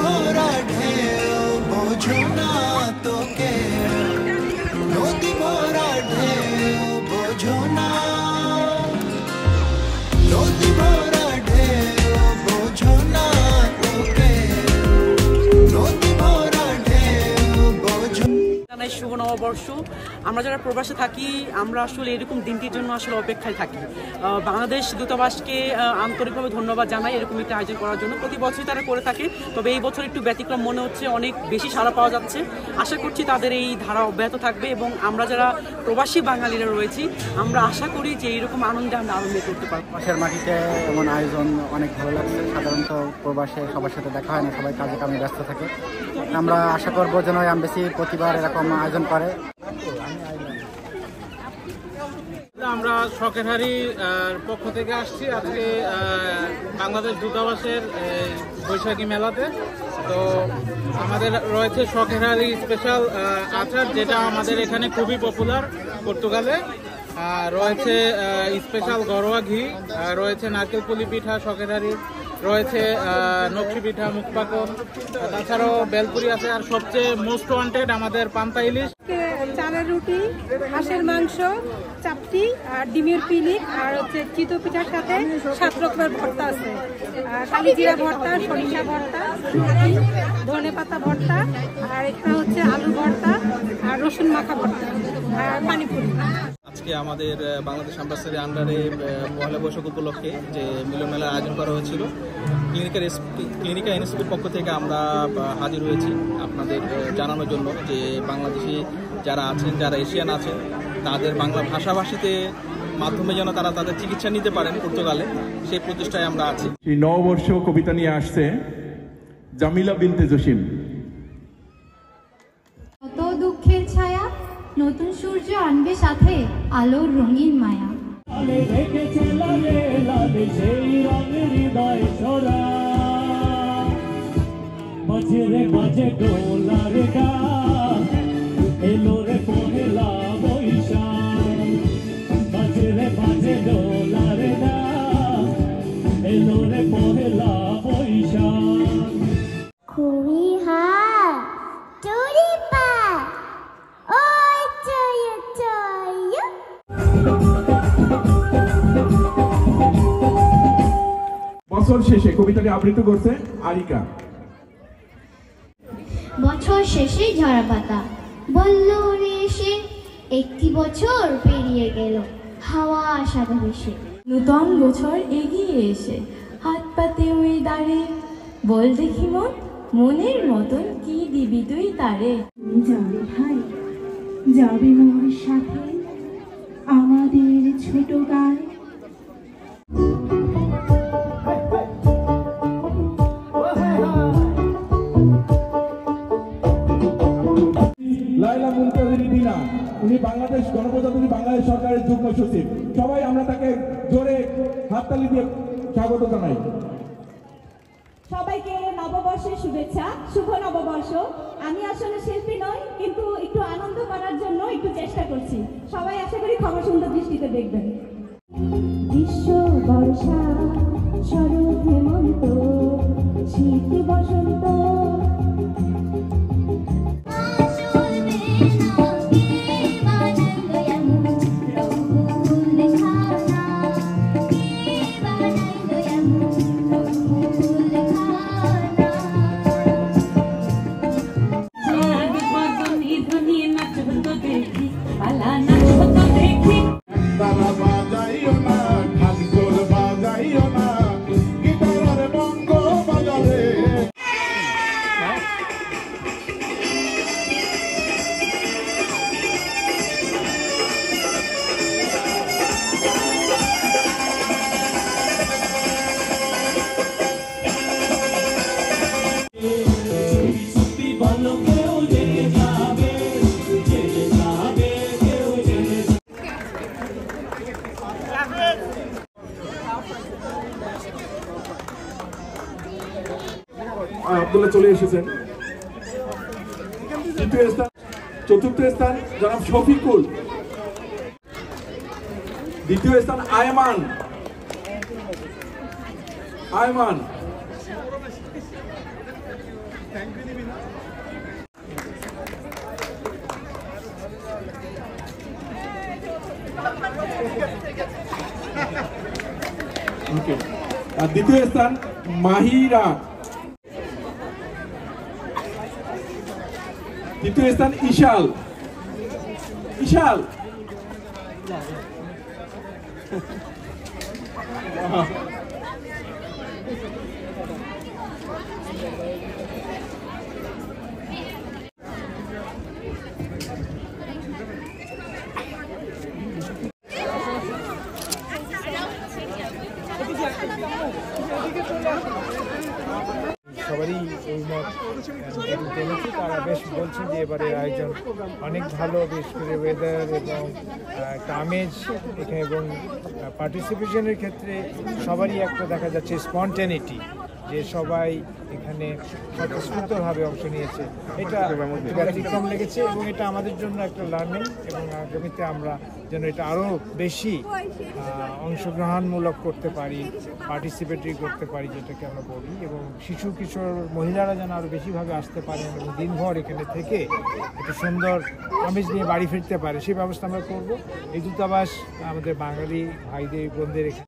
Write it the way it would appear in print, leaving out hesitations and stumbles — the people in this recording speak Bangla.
ভরা ঢেউ বোঝো না তোকে, নদী ভরা ঢেউ বোঝো না, নদী ভরা ঢেউ বোঝো না তোকে, নদী ভরা ঢেউ বোঝো। শুভ নববর্ষ। আমরা যারা প্রবাসে থাকি আমরা আসলে এরকম দিনটির জন্য আসলে অপেক্ষায় থাকি। বাংলাদেশ দূতাবাসকে আন্তরিকভাবে ধন্যবাদ জানাই এরকম একটা আয়োজন করার জন্য। প্রতি বছরই তারা করে থাকে, তবে এই বছর একটু ব্যতিক্রম মনে হচ্ছে, অনেক বেশি সাড়া পাওয়া যাচ্ছে। আশা করছি তাদের এই ধারা অব্যাহত থাকবে এবং আমরা যারা প্রবাসী বাঙালিরা রয়েছি আমরা আশা করি যে এইরকম আনন্দে আমরা আনন্দ করতে পারবো। প্রবাসের মাটিতে এমন আয়োজন অনেক ভালো লাগছে। সাধারণত প্রবাসে সবার সাথে দেখা হয় না, সবাই কাজে কামে ব্যস্ত থাকে। আমরা আশা করবো যেন এমবেসি প্রতিবার এরকম আয়োজন করে। আমরা শখেরহারি পক্ষ থেকে আসছি আজকে বাংলাদেশ দূতাবাসের বৈশাখী মেলাতে। তো আমাদের রয়েছে শখেরহারি স্পেশাল আচার, যেটা আমাদের এখানে খুবই পপুলার পর্তুগালে। রয়েছে স্পেশাল ঘরোয়া ঘি, রয়েছে নারকেল পুলি পিঠা শখেরহারির, রয়েছে নকশি পিঠা, মুখপাকন, তাছাড়াও বেলপুরি আছে। আর সবচেয়ে মোস্ট ওয়ান্টেড আমাদের পান্তা ইলিশ, চালের রুটি, হাঁসের মাংস, চাপটি আর ডিমের পিলিক, আর হচ্ছে চিতই পিঠার সাথে 7 রকমের ভর্তা আছে। কালিজিরা ভর্তা, সরিষা ভর্তা, ধনে পাতা ভর্তা, আর এখানে হচ্ছে আলু ভর্তা আর রসুন মাখা ভর্তা আর পানিপুরি। আজকে আমাদের বাংলাদেশ অ্যাম্বাসিডারের আন্ডারে পয়লা বৈশাখ উপলক্ষে যে মিলন মেলার আয়োজন করা হয়েছিল, ক্লিনিকা এনএসপির পক্ষ থেকে আমরা হাজির হয়েছি আপনাদের জানানোর জন্য যে বাংলাদেশি যারা আছেন, যারা এশিয়ান আছেন, তাদের বাংলা ভাষাভাষীতে মাধ্যমে যেন তারা তাদের চিকিৎসা নিতে পারেন পর্তুগালে, সেই প্রচেষ্টায় আমরা আছি। এই নববর্ষ কবিতা নিয়ে আসছে জামিলা বিনতে জসিম। কত দুঃখের ছায়া, নতুন সূর্য আনবে সাথে আলোর রঙিন মায়া। মাঝে ডোলার গান এলো রে পহেলা বৈশাখ, মাঝে ডোলার গান এলো রে পহেলা বৈশাখ। খুবই হার চুরি পা ওই চয় চয়। বছর শেষে কবিতাটি আবৃত্তি করছে আরিকা। বছর শেষে ঝরা পাতা বলল রে এসে, একটি বছর পেরিয়ে গেল হাওয়া সাদা ভেসে। নূতন বছর এগিয়ে এসে হাত পাতে ওই দাঁড়ে, বল দেখি মন মনের মতন কি দিবি তুই তারে। যাবে ভাই যাবে মোর সাথে আমাদের ছোট গায়ে। লাইলা মুনতাজির দিনা, উনি বাংলাদেশ গণপ্রজাতন্ত্রী বাংলাদেশ সরকারের যুগ্ম সচিব। সবাই আমরা তাকে জোরে হাততালি দিয়ে স্বাগত জানাই। সবাইকে নববর্ষের শুভেচ্ছা, শুভ নববর্ষ। আমি আসলে শিল্পী নই, কিন্তু একটু আনন্দ করার জন্য একটু চেষ্টা করছি। সবাই আশা করি ক্ষমা সুন্দর দৃষ্টিতে দেখবেন। গ্রীষ্ম বর্ষা শরৎ হেমন্ত শীত বসন্ত, আব্দুল্লাহ চলে এসেছেন। চতুর্থ স্থান জনাব শফিকুল, দ্বিতীয় স্থান আয়মান, ওকে, আর দ্বিতীয় স্থান মাহিরা, তৃতীয় স্থান ইশাল। ইশাল সবারই ওই মত জেনেছি, তারা বেশ বলছেন যে এবারের আয়োজন অনেক ভালো, বিশেষ করে ওয়েদার এবং একটা আমেজ এখানে, এবং পার্টিসিপেশনের ক্ষেত্রে সবারই একটা দেখা যাচ্ছে স্পন্টেনিটি, যে সবাই এখানে স্বতঃস্ফূর্তভাবে অংশ নিয়েছে। এটা ব্যতিক্রম লেগেছে এবং এটা আমাদের জন্য একটা লার্নিং, এবং আগামীতে আমরা যেন এটা আরও বেশি অংশগ্রহণমূলক করতে পারি, পার্টিসিপেটরি করতে পারি যেটাকে আমরা বলি, এবং শিশু কিশোর মহিলারা যেন আরও বেশিভাবে আসতে পারেন এবং দিনভর এখানে থেকে একটা সুন্দর আমেজ নিয়ে বাড়ি ফিরতে পারে, সেই ব্যবস্থা আমরা করব। এই দূতাবাস আমাদের বাঙালি ভাইদের বোনদের